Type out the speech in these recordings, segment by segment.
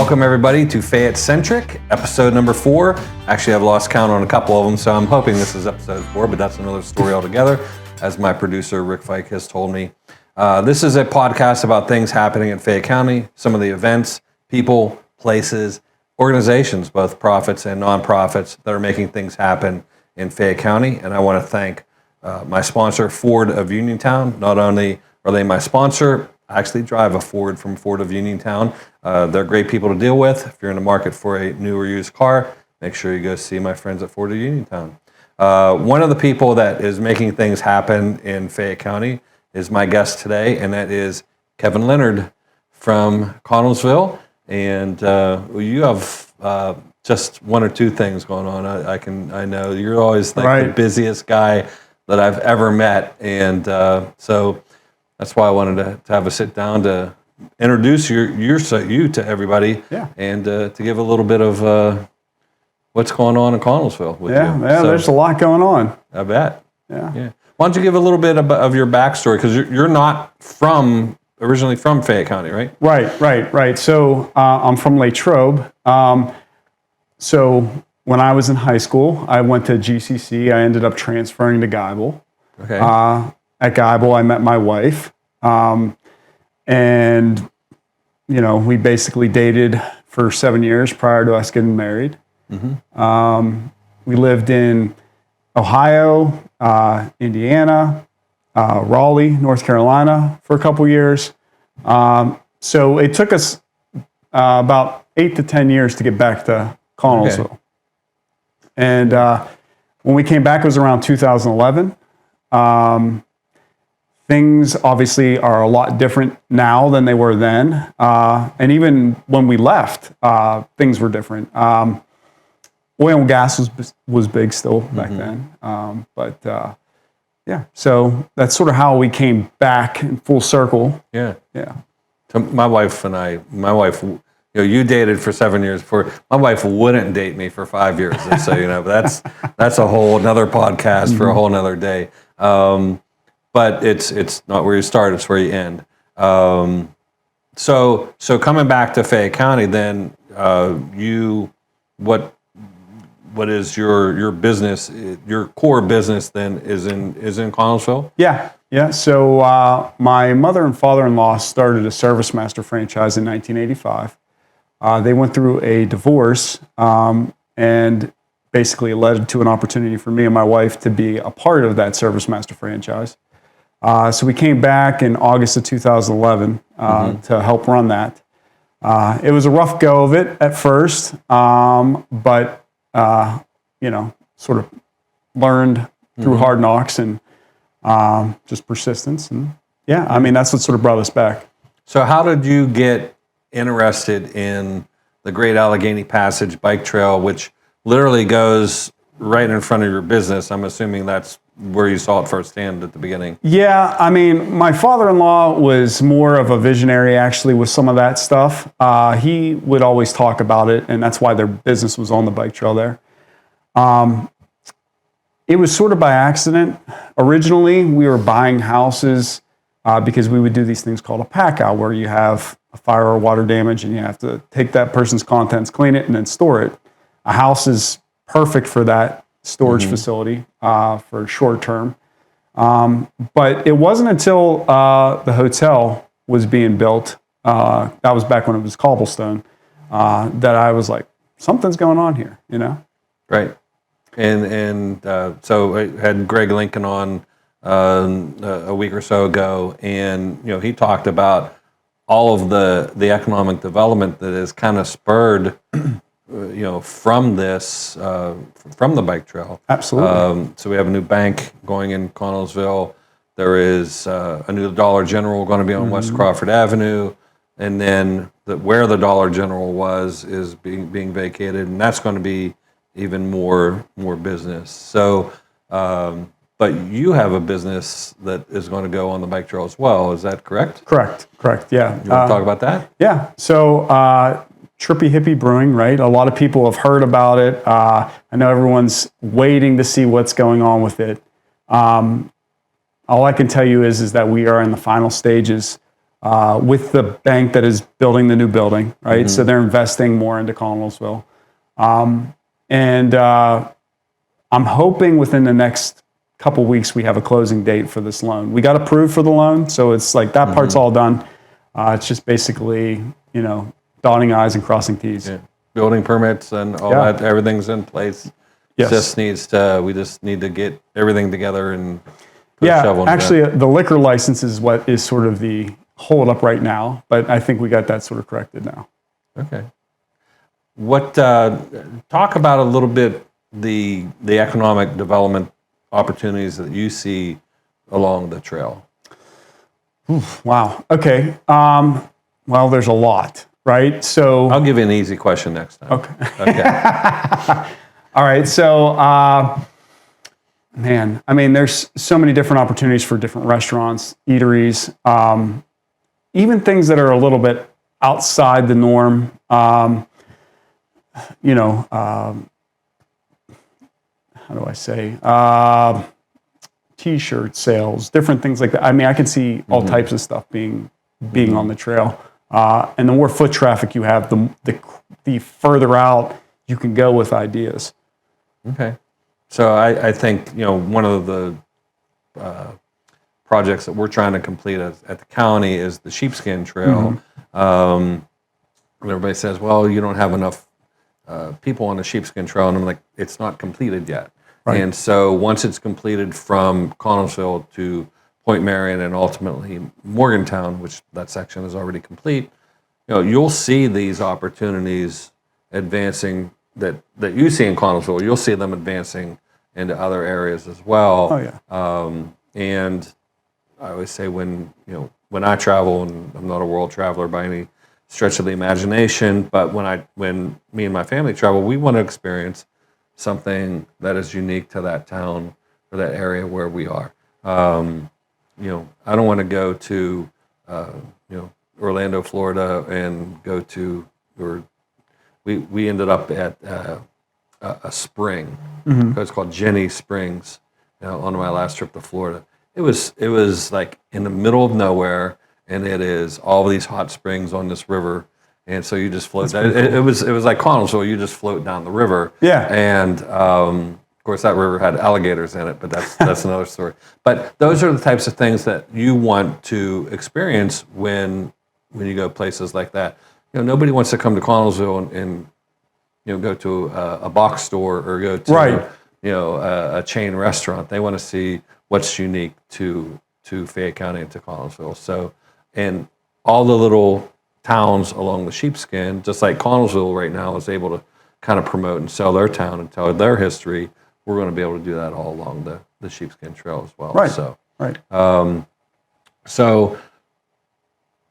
Welcome everybody to Fayette Centric, episode number 4. Actually, I've lost count on a couple of them, so I'm hoping this is episode 4, but that's another story altogether, as my producer Rick Fike has told me. This is a podcast about things happening in Fayette County, some of the events, people, places, organizations, both profits and nonprofits, that are making things happen in Fayette County. And I want to thank my sponsor, Ford of Uniontown. Not only are they my sponsor, I actually drive a Ford from Ford of Uniontown. They're great people to deal with. If you're in the market for a new or used car, make sure you go see my friends at Ford of Uniontown. One of the people that is making things happen in Fayette County is my guest today, and that is Kevin Leonard from Connellsville. And you have just one or two things going on. I know you're always like the busiest guy that I've ever met, and so that's why I wanted to have a sit down to introduce you to everybody, and to give a little bit of what's going on in Connellsville with you. Yeah, there's a lot going on. I bet. Yeah. Why don't you give a little bit of your backstory, because you're not originally from Fayette County, right? Right. So I'm from Latrobe. So when I was in high school, I went to GCC. I ended up transferring to Geibel. Okay. At Geibel, I met my wife, and we basically dated for 7 years prior to us getting married. Mm-hmm. We lived in Ohio, Indiana, Raleigh, North Carolina for a couple years. So it took us about 8 to 10 years to get back to Connellsville. Okay. And when we came back, it was around 2011. Things obviously are a lot different now than they were then. And even when we left, things were different. Oil and gas was big still back then. So that's sort of how we came back in full circle. Yeah. So my wife, you dated for 7 years before. My wife wouldn't date me for 5 years. And so, but that's a whole another podcast for a whole another day. But it's not where you start, it's where you end. So coming back to Fayette County, then what is your business? Your core business then is in Connellsville? Yeah. So my mother and father-in-law started a Service Master franchise in 1985. They went through a divorce, and basically led to an opportunity for me and my wife to be a part of that Service Master franchise. So we came back in August of 2011 to help run that. It was a rough go of it at first, but sort of learned through hard knocks and just persistence. And that's what sort of brought us back. So how did you get interested in the Great Allegheny Passage bike trail, which literally goes right in front of your business? I'm assuming that's where you saw it firsthand at the beginning. Yeah, my father-in-law was more of a visionary actually with some of that stuff. He would always talk about it, and that's why their business was on the bike trail there. It was sort of by accident. Originally, we were buying houses because we would do these things called a pack out, where you have a fire or water damage and you have to take that person's contents, clean it, and then store it. A house is perfect for that storage facility for short term. But it wasn't until the hotel was being built, that was back when it was cobblestone, that I was like, something's going on here, Right. And so I had Greg Lincoln on a week or so ago, and he talked about all of the economic development that is kind of spurred from this, from the bike trail. Absolutely. So we have a new bank going in Connellsville. There is a new Dollar General going to be on West Crawford Avenue, and then where the Dollar General was is being vacated, and that's going to be even more business. So, but you have a business that is going to go on the bike trail as well. Is that correct? Correct. Yeah. You want to talk about that? Yeah. So, Trippy, Hippie Brewing, right? A lot of people have heard about it. I know everyone's waiting to see what's going on with it. All I can tell you is that we are in the final stages with the bank that is building the new building, right? So they're investing more into Connellsville. And I'm hoping within the next couple weeks we have a closing date for this loan. We got approved for the loan, so it's like that part's all done. It's just basically, dotting I's and crossing T's. Yeah. Building permits and all that, everything's in place. Yes. We just need to get everything together and put a shovel in actually, the liquor license is what is sort of the hold up right now, but I think we got that sort of corrected now. Okay. What talk about a little bit the economic development opportunities that you see along the trail? Wow. Okay. Well, there's a lot, right? So I'll give you an easy question next time. Okay. All right. So, man, I mean, there's so many different opportunities for different restaurants, eateries, even things that are a little bit outside the norm. How do I say? T-shirt sales, different things like that. I mean, I can see all types of stuff being on the trail. And the more foot traffic you have, the further out you can go with ideas. Okay. So I think, one of the projects that we're trying to complete at the county is the sheepskin trail. Everybody says, well, you don't have enough people on the sheepskin trail. And I'm like, it's not completed yet. Right. And so once it's completed from Connellsville to Point Marion and ultimately Morgantown, which that section is already complete, you'll see these opportunities advancing that you see in Connellsville. You'll see them advancing into other areas as well. Oh, yeah. And I always say when I travel, and I'm not a world traveler by any stretch of the imagination, but when me and my family travel, we want to experience something that is unique to that town or that area where we are. I don't want to go to Orlando, Florida, and go to we ended up at a spring. It's called Jenny Springs on my last trip to Florida. It was like in the middle of nowhere, and it is all these hot springs on this river. And so you just float. It was like Connellsville. You just float down the river. Yeah. And of course, that river had alligators in it, but that's another story. But those are the types of things that you want to experience when you go places like that. Nobody wants to come to Connellsville and go to a box store or go to a chain restaurant. They want to see what's unique to Fayette County and to Connellsville. So, and all the little towns along the sheepskin, just like Connellsville right now is able to kind of promote and sell their town and tell their history, we're going to be able to do that all along the sheepskin trail as well. Right. So, right. So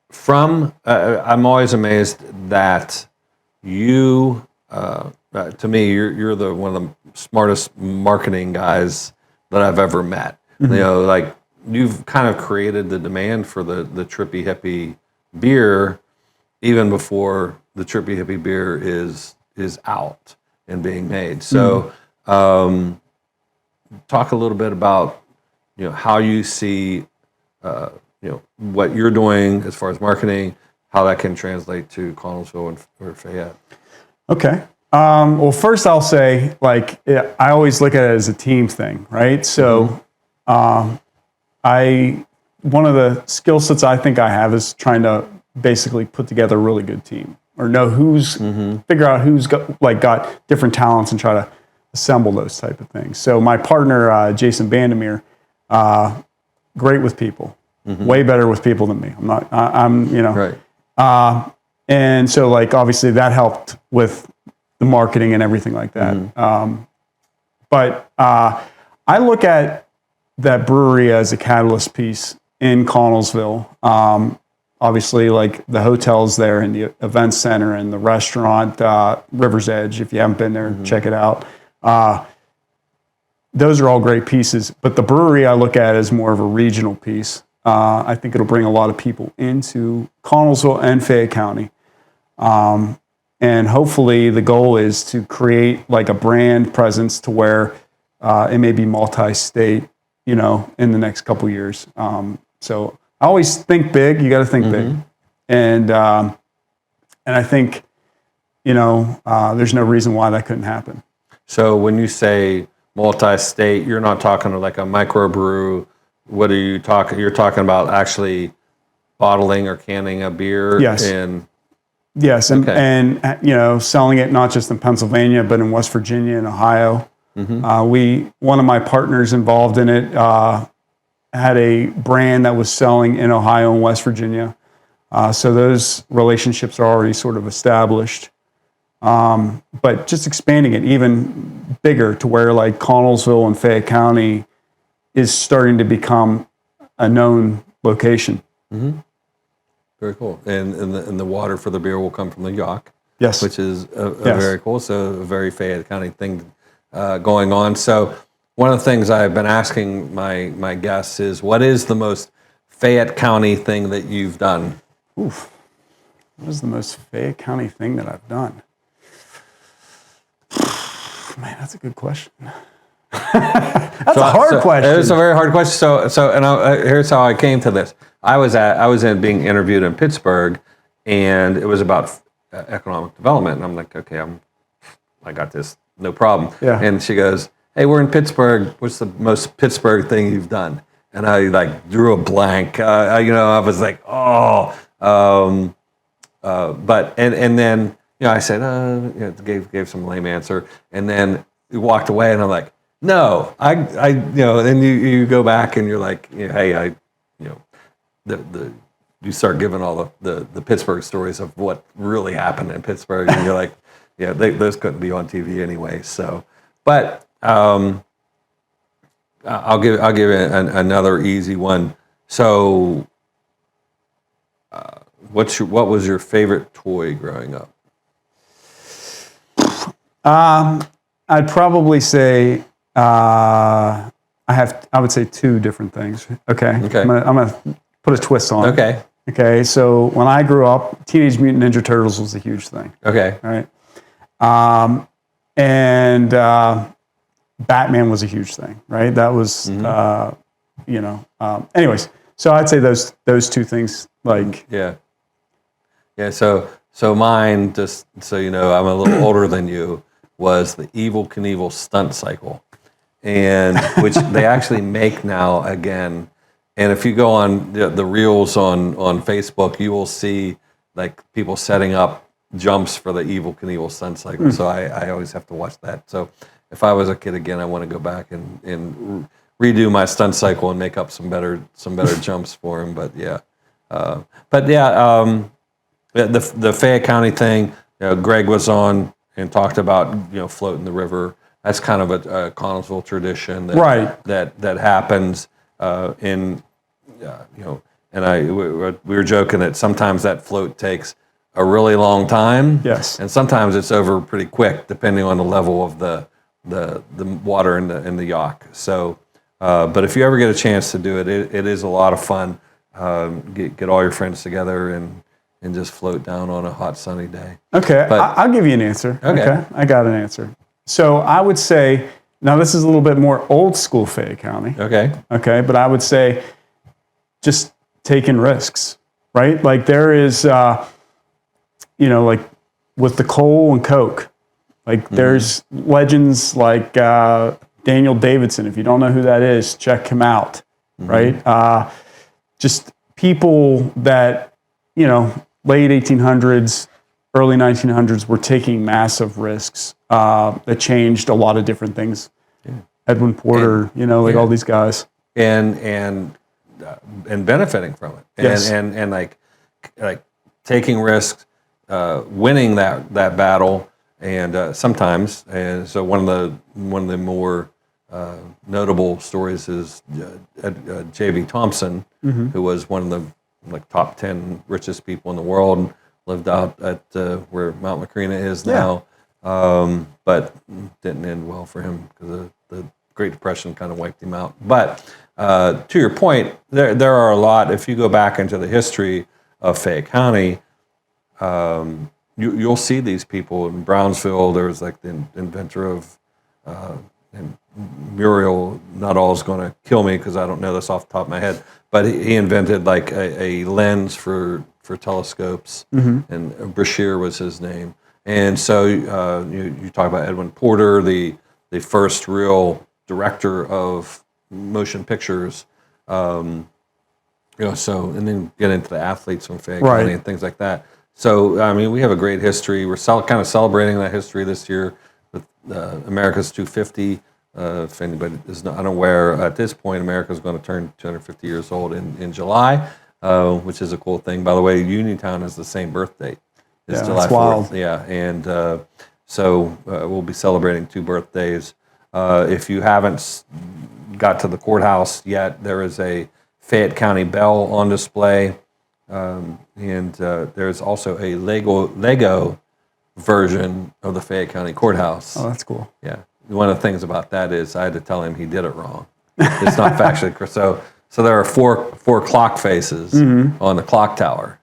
from, I'm always amazed that you, to me, you're one of the smartest marketing guys that I've ever met. Like you've kind of created the demand for the Trippy Hippie beer even before the Trippy Hippie beer is out and being made. So talk a little bit about how you see what you're doing as far as marketing, how that can translate to Connellsville or Fayette. Okay. Well, first I'll say, I always look at it as a team thing, right? So one of the skill sets I think I have is trying to basically put together a really good team, or know figure out who's got different talents and try to assemble those type of things. So my partner, Jason Bandemir, great with people, way better with people than me. Right. And so obviously that helped with the marketing and everything like that. But I look at that brewery as a catalyst piece in Connellsville. Obviously, the hotels there and the event center and the restaurant, River's Edge. If you haven't been there, check it out. Those are all great pieces. But the brewery I look at as more of a regional piece. I think it'll bring a lot of people into Connellsville and Fayette County. And hopefully the goal is to create a brand presence to where it may be multi-state, in the next couple years. So I always think big. You got to think big, and I think, there's no reason why that couldn't happen. So when you say multi-state, you're not talking like a microbrew. What are you talking? You're talking about actually bottling or canning a beer. Yes. Yes, and selling it not just in Pennsylvania, but in West Virginia and Ohio. One of my partners involved in it had a brand that was selling in Ohio and West Virginia. So those relationships are already sort of established. But just expanding it even bigger to where like Connellsville and Fayette County is starting to become a known location. Very cool. And the water for the beer will come from the yacht. Yes. Which is very cool. So a very Fayette County thing going on. So one of the things I've been asking my guests is, what is the most Fayette County thing that you've done? Oof. What is the most Fayette County thing that I've done? Man, that's a good question. That's a hard question. It's a very hard question. Here's how I came to this. I was being interviewed in Pittsburgh, and it was about economic development. And I'm like, okay, I got this, no problem. Yeah. And she goes, hey, we're in Pittsburgh. What's the most Pittsburgh thing you've done? And I like drew a blank. I was like, but then I said, gave some lame answer, and then we walked away, and I'm like, no, then you go back and you're like, hey, you start giving all the Pittsburgh stories of what really happened in Pittsburgh, and you're like, those couldn't be on TV anyway. So, but I'll give you another easy one. So, what was your favorite toy growing up? I'd probably say I would say two different things. Okay. I'm gonna put a twist on it. Okay. So when I grew up, Teenage Mutant Ninja Turtles was a huge thing. Okay. All right. And Batman was a huge thing. Right. That was anyways. So I'd say those two things. Like yeah. So mine, just so you know, I'm a little older than you, was the Evel Knievel stunt cycle, and which they actually make now again. And if you go on the reels on Facebook, you will see like people setting up jumps for the Evel Knievel stunt cycle. So I always have to watch that. So if I was a kid again, I want to go back and redo my stunt cycle and make up some better jumps for him. But the Fayette County thing, Greg was on and talked about floating the river. That's kind of a Connellsville tradition that happens and we were joking that sometimes that float takes a really long time. Yes. And sometimes it's over pretty quick depending on the level of the water in the yacht. So but if you ever get a chance to do it, it is a lot of fun. Get all your friends together and just float down on a hot sunny day. Okay, I'll give you an answer. Okay, I got an answer. So I would say, now this is a little bit more old school Fayette County. Okay, but I would say just taking risks, right? Like there is, like with the coal and coke, like there's legends like Daniel Davidson. If you don't know who that is, check him out, right? Just people that, late 1800s, early 1900s were taking massive risks that changed a lot of different things. Yeah. Edwin Porter, all these guys. And benefiting from it. Yes. And like taking risks, winning that battle, and sometimes. And so one of the more notable stories is J.B. Thompson, who was one of the top 10 richest people in the world, and lived out at where Mount Macrina is now, but didn't end well for him because the Great Depression kind of wiped him out. But to your point, there are a lot. If you go back into the history of Fayette County, you'll see these people in Brownsville. There was like the inventor of Muriel Nuttall is going to kill me because I don't know this off the top of my head, but he invented like a lens for telescopes, and Brashear was his name. And so you talk about Edwin Porter, the first real director of motion pictures. So and then get into the athletes from Fayette County and things like that. So I mean, we have a great history. We're kind of celebrating that history this year with America's 250. If anybody is not unaware, at this point, America is going to turn 250 years old in July, which is a cool thing. By the way, Uniontown has the same birth date. It's July 4th. Wild. Yeah, and so we'll be celebrating 2 birthdays. If you haven't got to the courthouse yet, there is a Fayette County bell on display, and there's also a Lego version of the Fayette County courthouse. Oh, that's cool. Yeah. One of the things about that is I had to tell him he did it wrong. It's not factually correct. So there are four clock faces on the clock tower.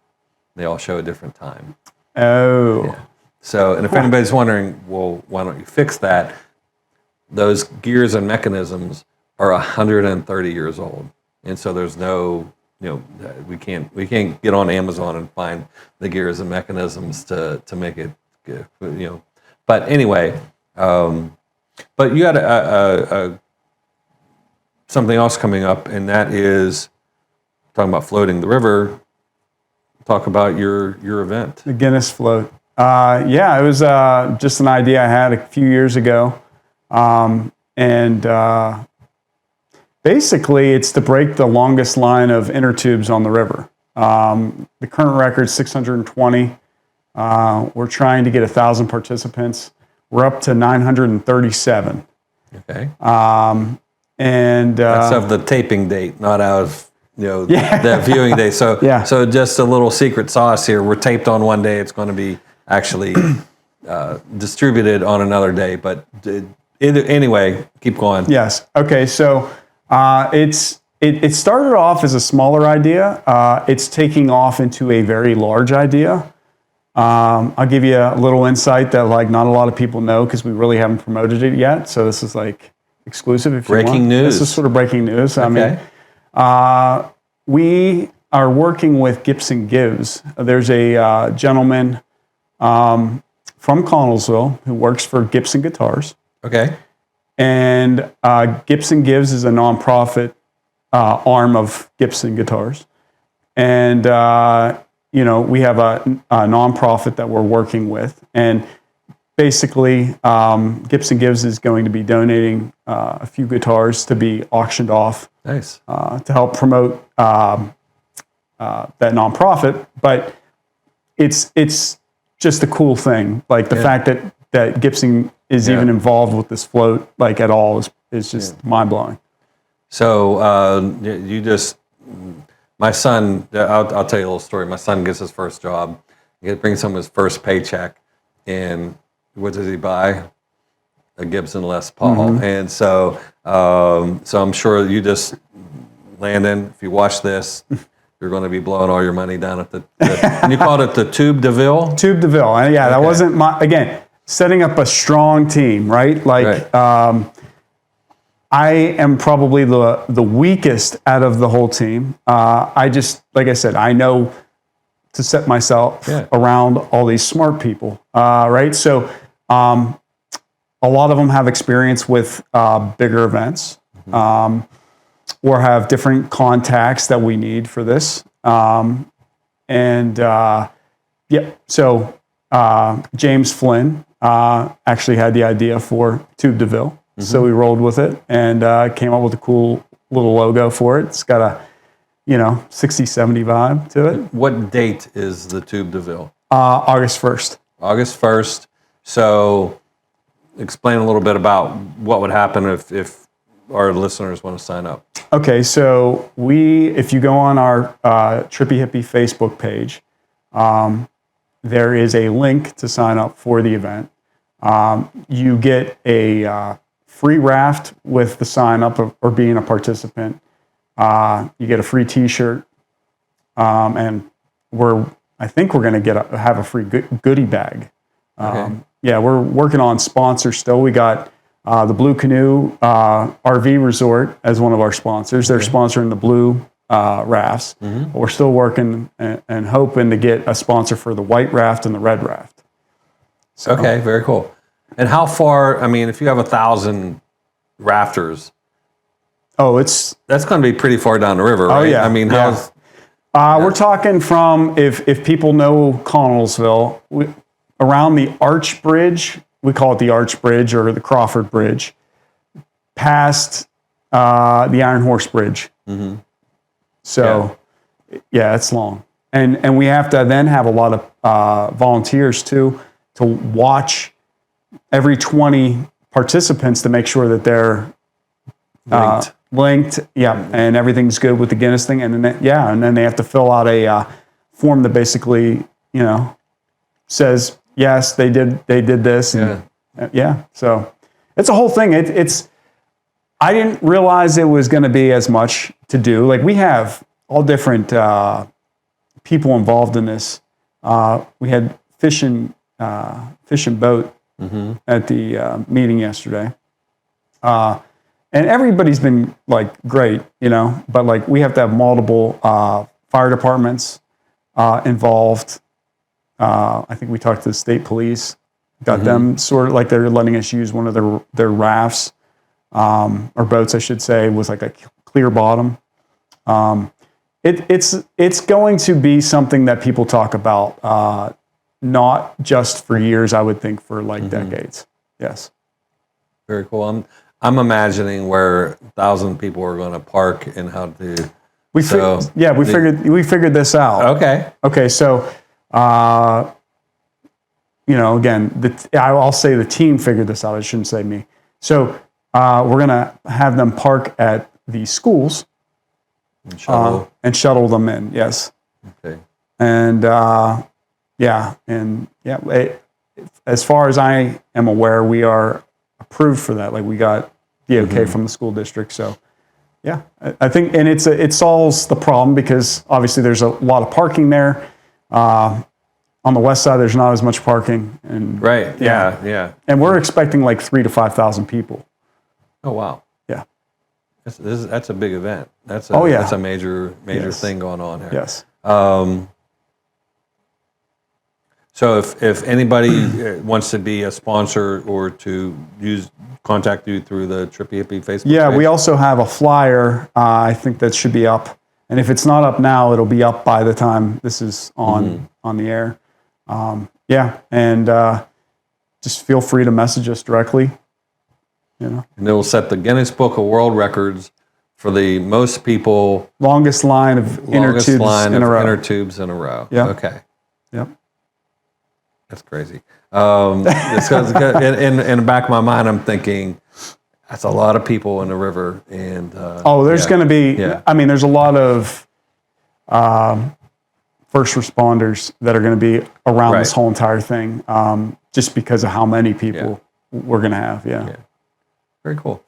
They all show a different time. Oh. Yeah. So, and if anybody's wondering, well, why don't you fix that? Those gears and mechanisms are 130 years old, and so there's no, we can't get on Amazon and find the gears and mechanisms to make it, But anyway. But you had something else coming up, and that is talking about floating the river. Talk about your event. The Guinness float. It was just an idea I had a few years ago. Basically, it's to break the longest line of inner tubes on the river. The current record is 620. We're trying to get 1,000 participants. We're up to 937. Okay. That's of the taping date, not out of the viewing day. So so just a little secret sauce here. We're taped on one day. It's going to be actually distributed on another day. But anyway, keep going. Yes. Okay. So it started off as a smaller idea. It's taking off into a very large idea. I'll give you a little insight that not a lot of people know because we really haven't promoted it yet. So this is exclusive. If you want. Breaking news. This is sort of breaking news. Okay. I mean, we are working with Gibson Gives. There's a gentleman from Connellsville who works for Gibson Guitars. Okay. And Gibson Gives is a nonprofit arm of Gibson Guitars. And we have a nonprofit that we're working with, and basically, Gibson Gives is going to be donating a few guitars to be auctioned off. Nice. To help promote that nonprofit. But it's just a cool thing. The fact that Gibson is even involved with this float at all is just mind blowing. So my son, I'll tell you a little story. My son gets his first job. He brings home his first paycheck, and what does he buy? A Gibson Les Paul. And so I'm sure you just, Landon, if you watch this, you're going to be blowing all your money down at and you called it the Tube da Ville? Tube da Ville. And that wasn't setting up a strong team, right? I am probably the weakest out of the whole team. I just, like I said, I know to set myself around all these smart people, right? So a lot of them have experience with bigger events or have different contacts that we need for this. So James Flynn actually had the idea for Tube da Ville. So we rolled with it and came up with a cool little logo for it. It's got a, 60, 70 vibe to it. What date is the Tube da Ville? August 1st. August 1st. So explain a little bit about what would happen if our listeners want to sign up. Okay, so if you go on our Trippy Hippie Facebook page, there is a link to sign up for the event. You get a free raft with the sign up or being a participant. You get a free T-shirt, and I think we're going to have a free goodie bag. Okay. We're working on sponsors still. We got The Blue Canoe RV Resort as one of our sponsors. They're sponsoring the blue rafts. But we're still working and hoping to get a sponsor for the white raft and the red raft. So, Okay, very cool. And how far, I mean, if you have 1,000 rafters, that's going to be pretty far down the river, right? yeah. I mean, how's... We're talking from, if people know Connellsville, around the Arch Bridge, we call it the Arch Bridge or the Crawford Bridge, past the Iron Horse Bridge. So, yeah, it's long. And we have to then have a lot of volunteers too to watch every 20 participants to make sure that they're linked, and everything's good with the Guinness thing, and then they have to fill out a form that basically, says yes, they did this, So it's a whole thing. It's I didn't realize it was going to be as much to do. Like, we have all different people involved in this. We had fish and boat at the meeting yesterday. And everybody's been like great, but like we have to have multiple fire departments involved. I think we talked to the state police, got them sort of like they're letting us use one of their rafts or boats, I should say, was like a clear bottom. It's going to be something that people talk about, not just for years, I would think for like decades. Yes. Very cool. I'm imagining where 1,000 people are going to park and how to. We figured this out. Okay. So, again, I'll say the team figured this out. I shouldn't say me. So we're gonna have them park at the schools and shuttle them in. Yes. Okay. And as far as I am aware, we are approved for that. Like, we got the okay from the school district. So, yeah, I think, and it solves the problem because obviously there's a lot of parking there. On the west side, there's not as much parking. And right. Yeah. And we're expecting like 3,000 to 5,000 people. Oh, wow. Yeah. That's a big event. That's a major thing going on here. Yes. So if anybody wants to be a sponsor or to contact you through the Trippy Hippie Facebook page? We also have a flyer. I think that should be up. And if it's not up now, it'll be up by the time this is on the air. Just feel free to message us directly. And it'll set the Guinness Book of World Records for the most people. Longest line of inner tubes in a row. Yeah. Okay. Yep. That's crazy. In the back of my mind, I'm thinking that's a lot of people in the river. And there's going to be. Yeah. I mean, there's a lot of first responders that are going to be around this whole entire thing, just because of how many people we're going to have. Yeah. Very cool.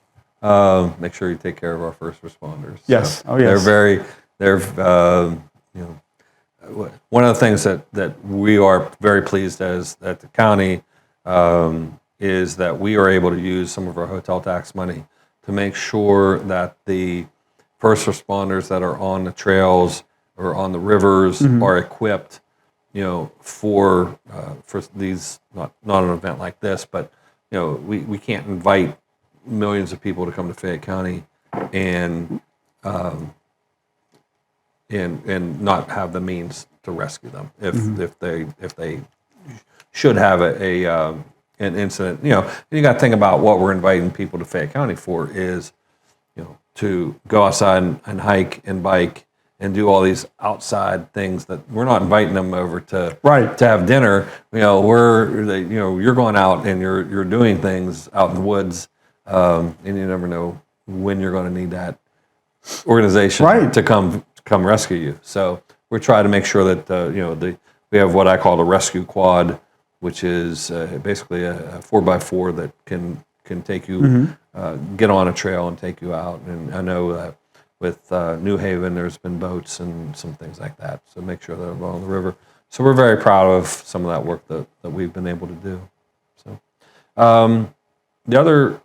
Make sure you take care of our first responders. Yes. So they're one of the things that we are very pleased at the county is that we are able to use some of our hotel tax money to make sure that the first responders that are on the trails or on the rivers are equipped, for these, not an event like this, but we can't invite millions of people to come to Fayette County and not have the means to rescue them if they should have an incident. You got to think about what we're inviting people to Fayette County for is, to go outside and hike and bike and do all these outside things that we're not inviting them over to have dinner. You're going out and you're doing things out in the woods, and you never know when you're going to need that organization to come rescue you. So we're trying to make sure that we have what I call the rescue quad, which is basically a 4x4 that can take you, get on a trail and take you out. And I know that with New Haven, there's been boats and some things like that. So make sure they're along the river. So we're very proud of some of that work that we've been able to do. So the other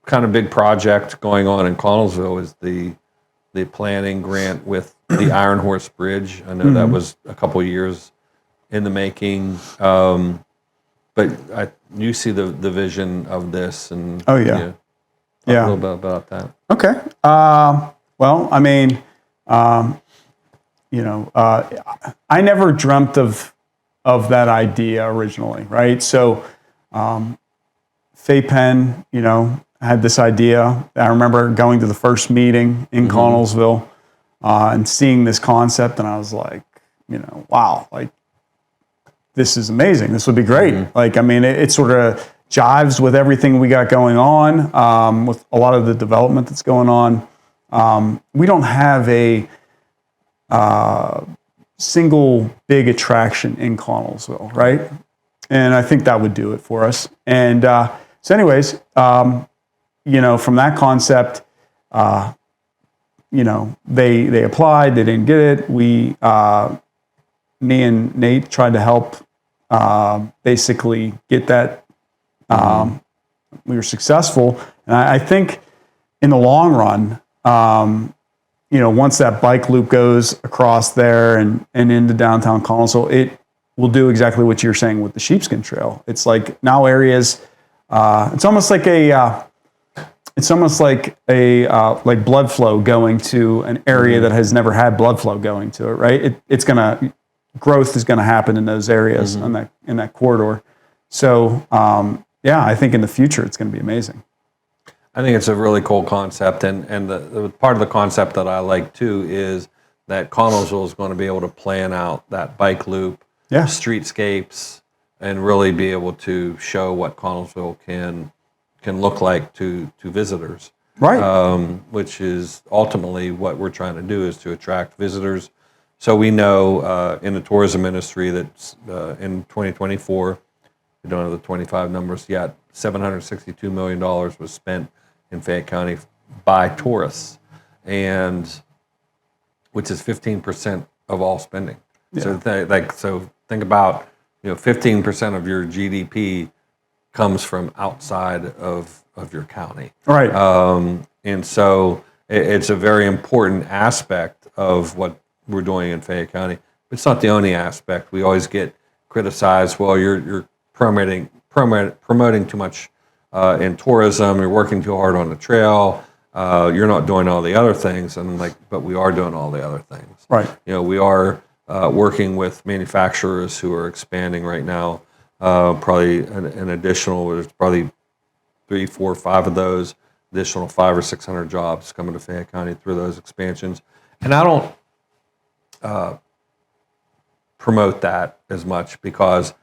kind of big project going on in Connellsville is the planning grant with the Iron Horse Bridge. I know that was a couple of years in the making, but you see the vision of this, and Oh, yeah. Talk a little bit about that. Okay. Well, I mean, I never dreamt of that idea originally, right? So, Fay Penn, had this idea. I remember going to the first meeting in Connellsville and seeing this concept, and I was like, wow, like, this is amazing. This would be great. Like, I mean, it sort of jives with everything we got going on, with a lot of the development that's going on. We don't have a single big attraction in Connellsville, right? And I think that would do it for us. And so anyways, from that concept, they applied, they didn't get it. Me and Nate tried to help basically get that. We were successful. And I think in the long run, once that bike loop goes across there and into downtown Connellsville, it will do exactly what you're saying with the Sheepskin Trail. It's like now areas, it's almost like like blood flow going to an area that has never had blood flow going to it, right? Growth is gonna happen in those areas in that corridor. So I think in the future it's gonna be amazing. I think it's a really cool concept, and the part of the concept that I like too is that Connellsville is going to be able to plan out that bike loop, streetscapes, and really be able to show what Connellsville can look like to visitors. Right. Which is ultimately what we're trying to do, is to attract visitors. So we know in the tourism industry that in 2024, we don't have the 25 numbers yet, $762 million was spent in Fayette County by tourists, and which is 15% of all spending. Yeah. So think about 15% of your GDP comes from outside of your county. Right. And so it's a very important aspect of what we're doing in Fayette County. But it's not the only aspect. We always get criticized. Well, you're promoting too much in tourism. You're working too hard on the trail. You're not doing all the other things. And but we are doing all the other things. Right. We are working with manufacturers who are expanding right now. Probably an additional. There's probably 3, 4, 5 of those additional 500 or 600 jobs coming to Fayette County through those expansions. And I don't promote that as much because,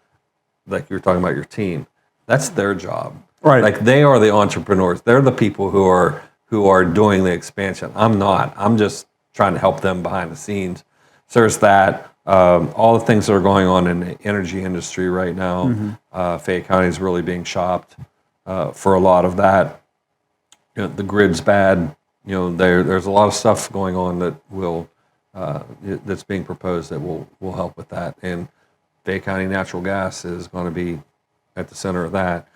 like you're talking about your team, that's their job. Right. Like they are the entrepreneurs. They're the people who are doing the expansion. I'm not. I'm just trying to help them behind the scenes. So there's that. All the things that are going on in the energy industry right now. Fayette County is really being shopped for a lot of that. The grid's bad. There's a lot of stuff going on that that's being proposed that will help with that. And Fayette County natural gas is going to be at the center of that.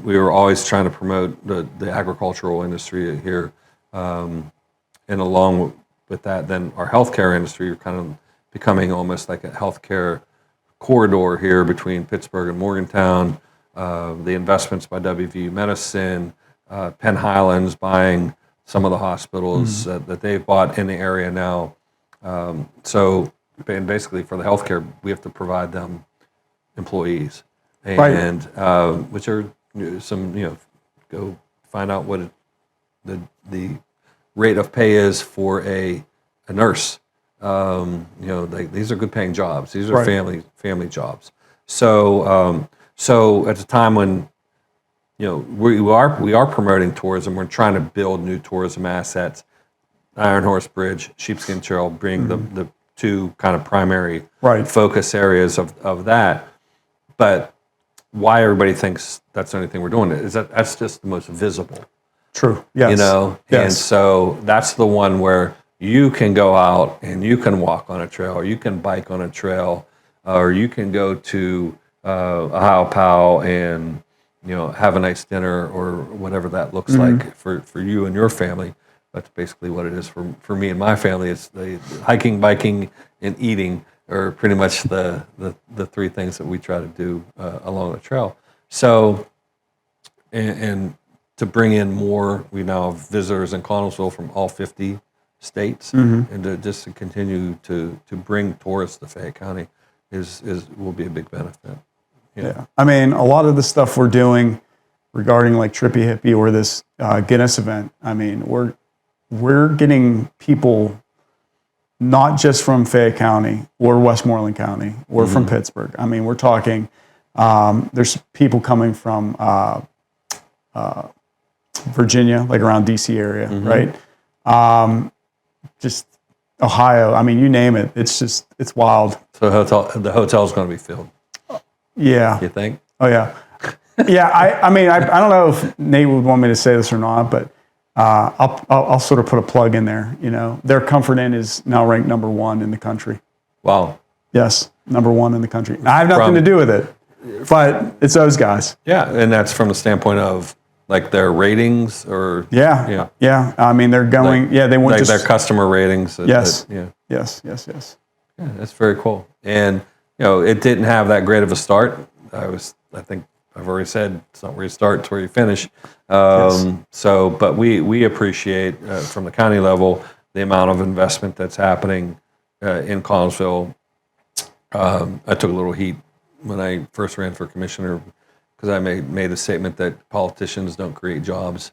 We were always trying to promote the agricultural industry here, and along with that, then our healthcare industry are kind of becoming almost like a healthcare corridor here between Pittsburgh and Morgantown. The investments by WVU Medicine, Penn Highlands buying some of the hospitals that they've bought in the area now. So, and basically for the healthcare, we have to provide them employees, and which are some, go find out what the rate of pay is for a nurse. These are good paying jobs. These are family jobs. So so at the time when we are promoting tourism, we're trying to build new tourism assets. Iron Horse Bridge, Sheepskin Trail being the two kind of primary focus areas of that. But why everybody thinks that's the only thing we're doing is that's just the most visible. True. Yes. Yes. And so that's the one where you can go out and you can walk on a trail, or you can bike on a trail, or you can go to Ohio Pow and have a nice dinner or whatever that looks like for you and your family. That's basically what it is for me and my family. It's the hiking, biking, and eating are pretty much the three things that we try to do along the trail. So, and to bring in more, we now have visitors in Connellsville from all 50 states, and to continue to bring tourists to Fayette County will be a big benefit. Yeah. I mean, a lot of the stuff we're doing regarding like Trippy Hippie or this Guinness event, I mean, we're getting people not just from Fayette County or Westmoreland County or from Pittsburgh. I mean, we're talking, there's people coming from Virginia, like around DC area, right? Just Ohio. I mean, you name it. It's wild. So the hotel's going to be filled. Yeah. You think? Oh yeah. Yeah. I mean, I don't know if Nate would want me to say this or not, but I'll sort of put a plug in there. Their Comfort Inn is now ranked #1 in the country. Wow. Yes, #1 in the country. I have nothing to do with it, but it's those guys. Yeah, and that's from the standpoint of like their ratings or Yeah. I mean, they're going. They want like just their customer ratings. Yes. Yeah, that's very cool. And it didn't have that great of a start. I think I've already said it's not where you start, it's where you finish. So, but we appreciate from the county level the amount of investment that's happening in Connellsville. I took a little heat when I first ran for commissioner because I made a statement that politicians don't create jobs,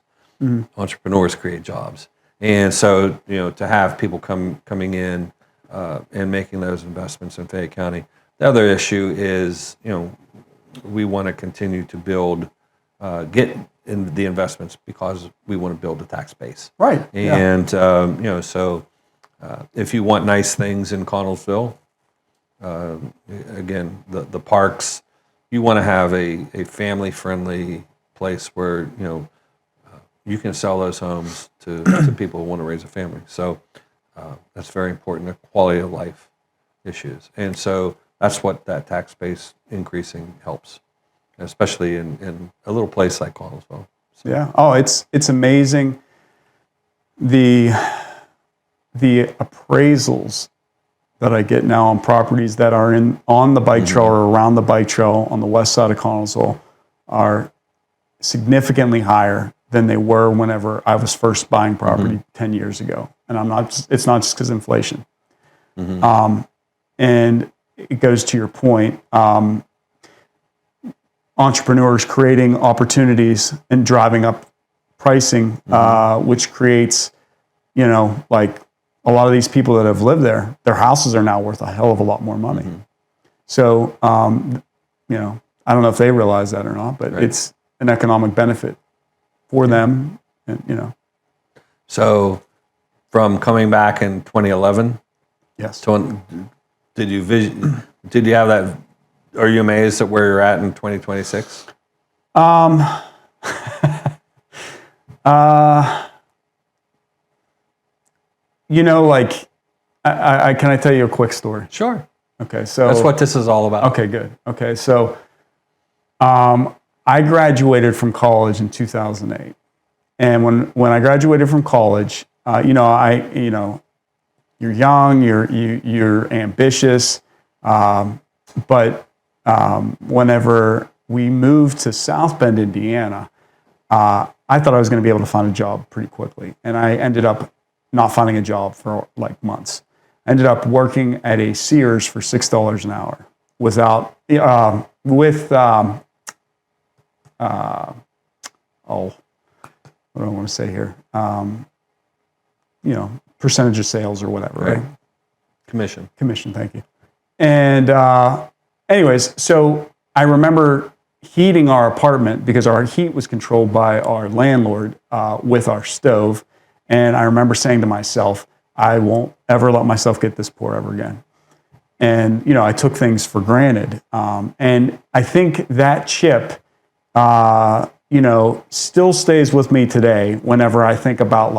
entrepreneurs create jobs. And so, to have people coming in and making those investments in Fayette County. The other issue is, we want to continue to build, get in the investments because we want to build a tax base. Right. And, so if you want nice things in Connellsville, again, the parks, you want to have a family-friendly place where, you can sell those homes to people who want to raise a family. So that's very important, the quality of life issues. And so that's what that tax base increasing helps, especially in a little place like Connellsville. So. Yeah. Oh, it's amazing the appraisals that I get now on properties that are on the bike trail or around the bike trail on the west side of Connellsville are significantly higher than they were whenever I was first buying property 10 years ago. And it's not just because of inflation. And it goes to your point, entrepreneurs creating opportunities and driving up pricing, which creates, like a lot of these people that have lived there, their houses are now worth a hell of a lot more money. So, I don't know if they realize that or not, but it's an economic benefit for them, and. So, from coming back in 2011, Yes. did you have that? Are you amazed at where you're at in 2026? Like, can I tell you a quick story? Sure. Okay, so That's what this is all about. Okay, good. Okay, so I graduated from college in 2008, and when I graduated from college, you're young, you're ambitious, but whenever we moved to South Bend, Indiana, I thought I was going to be able to find a job pretty quickly, and I ended up not finding a job for like months. I ended up working at a Sears for $6 an hour what do I want to say here? Percentage of sales or whatever, right? Commission, thank you. And anyways, so I remember heating our apartment because our heat was controlled by our landlord with our stove. And I remember saying to myself, I won't ever let myself get this poor ever again. And, I took things for granted. And I think that chip, still stays with me today whenever I think about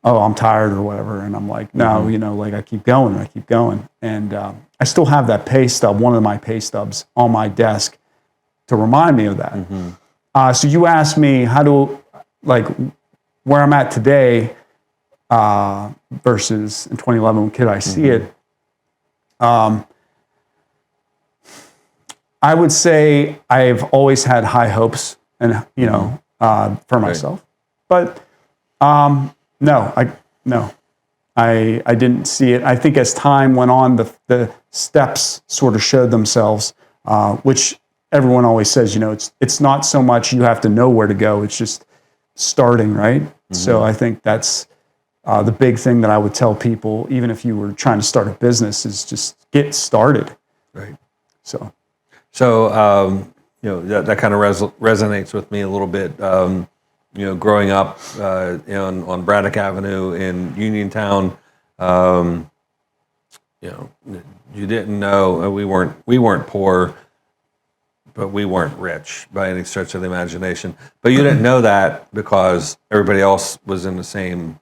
oh, I'm tired or whatever. And I'm like, no, I keep going. And I still have that pay stub, one of my pay stubs on my desk to remind me of that. So you asked me where I'm at today versus in 2011 when could I see it. I would say I've always had high hopes and for myself, but no, I didn't see it. I think as time went on, the steps sort of showed themselves, which everyone always says, it's not so much you have to know where to go, it's just starting, right? So I think that's the big thing that I would tell people, even if you were trying to start a business, is just get started. Right. So that kind of resonates with me a little bit. Growing up on Braddock Avenue in Uniontown, you didn't know we weren't poor, but we weren't rich by any stretch of the imagination. But you didn't know that because everybody else was in the same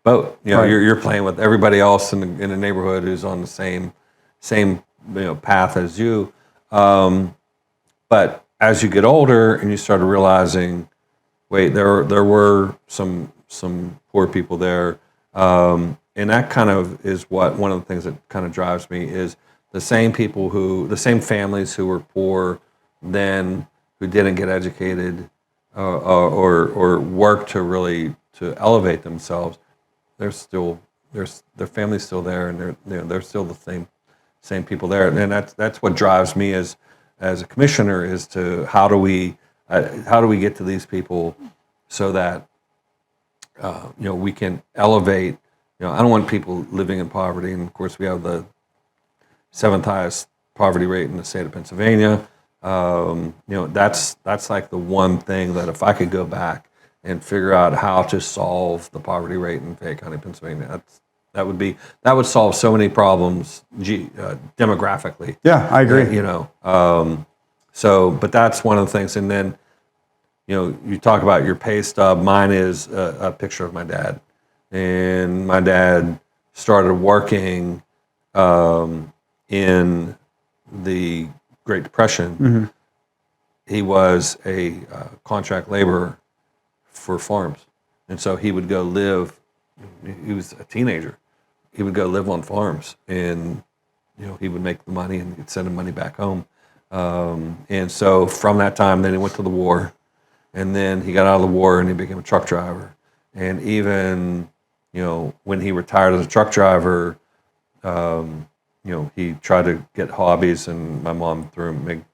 boat. Right. You're playing with everybody else in the neighborhood who's on the same path as you. But as you get older and you start realizing, wait, there were some poor people there, and that kind of is one of the things that kind of drives me is the same families who were poor then, who didn't get educated or work to elevate themselves. Their family's still there, and they're still the same people there, and that's what drives me as a commissioner, is to how do we get to these people so that we can elevate. I don't want people living in poverty, and of course we have the 7th highest poverty rate in the state of Pennsylvania. That's like the one thing that if I could go back and figure out how to solve the poverty rate in Fayette County, Pennsylvania, that would solve so many problems demographically. Yeah, I agree. But that's one of the things. And then, you talk about your pay stub. Mine is a picture of my dad, and my dad started working in the Great Depression. He was a contract laborer for farms, and so he would go live. He was a teenager. He would go live on farms, and he would make the money and he'd send the money back home. And so from that time, then he went to the war, and then he got out of the war and he became a truck driver. And even when he retired as a truck driver, he tried to get hobbies, and my mom threw him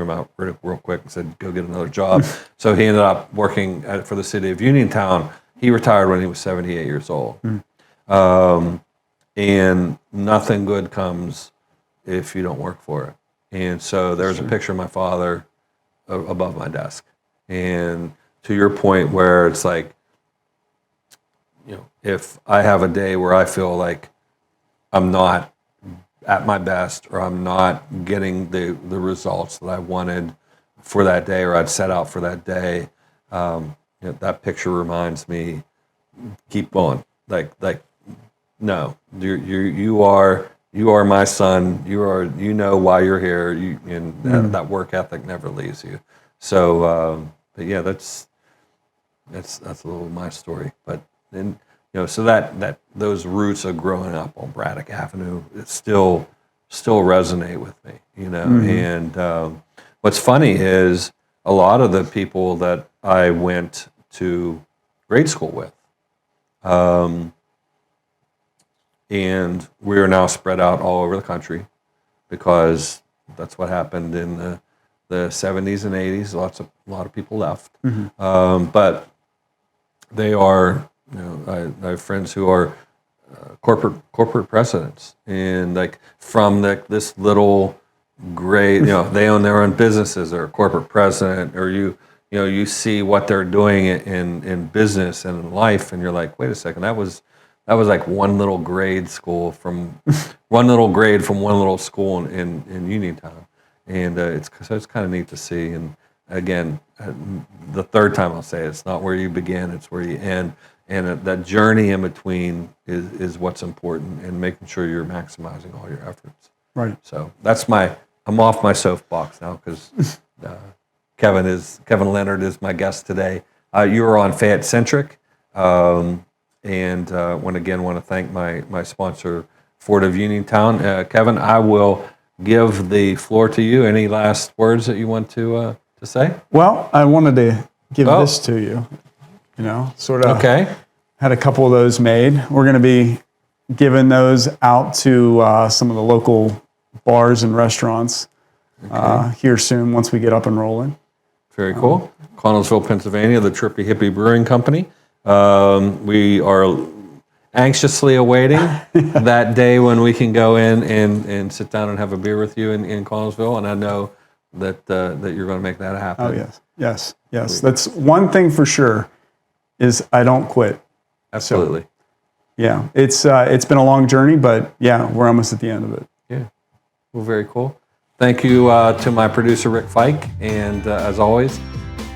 out real quick and said, "Go get another job." So he ended up working for the city of Uniontown. He retired when he was 78 years old. And nothing good comes if you don't work for it. And so there's a picture of my father above my desk. And to your point, where it's like, if I have a day where I feel like I'm not at my best, or I'm not getting the results that I wanted for that day, or I'd set out for that day, that picture reminds me, keep going. No, you are my son. You know why you're here. And that work ethic never leaves you. So, but yeah, that's a little of my story. But then, so that those roots of growing up on Braddock Avenue, it still resonate with me. And what's funny is a lot of the people that I went to grade school with, and we are now spread out all over the country, because that's what happened in the 70s and 80s. A lot of people left, but they are. I have friends who are corporate presidents, and from this little grade, they own their own businesses, or a corporate president, or you see what they're doing in business and in life, and you're like, wait a second, that was like one little grade from one little school in Uniontown, and it's kind of neat to see. And again, the third time I'll say it's not where you begin, it's where you end, and that journey in between is what's important, and making sure you're maximizing all your efforts. Right. So I'm off my soapbox now, because Kevin Leonard is my guest today. You are on Fayette Centric, and want to thank my sponsor, Ford of Uniontown. Kevin, I will give the floor to you. Any last words that you want to say? Well, I wanted to give this to you. Sort of. Okay. Had a couple of those made. We're going to be giving those out to some of the local bars and restaurants here soon once we get up and rolling. Very cool. Connellsville, Pennsylvania, the Trippy Hippie Brewing Company. We are anxiously awaiting that day when we can go in and sit down and have a beer with you in Connellsville, and I know that you're going to make that happen. Oh, yes. That's one thing for sure, is I don't quit. Absolutely. So, yeah, it's been a long journey, but yeah, we're almost at the end of it. Yeah. Well, very cool. Thank you to my producer, Rick Fike, and as always,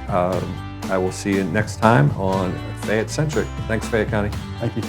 I will see you next time on Fayette Centric. Thanks, Fayette County. Thank you.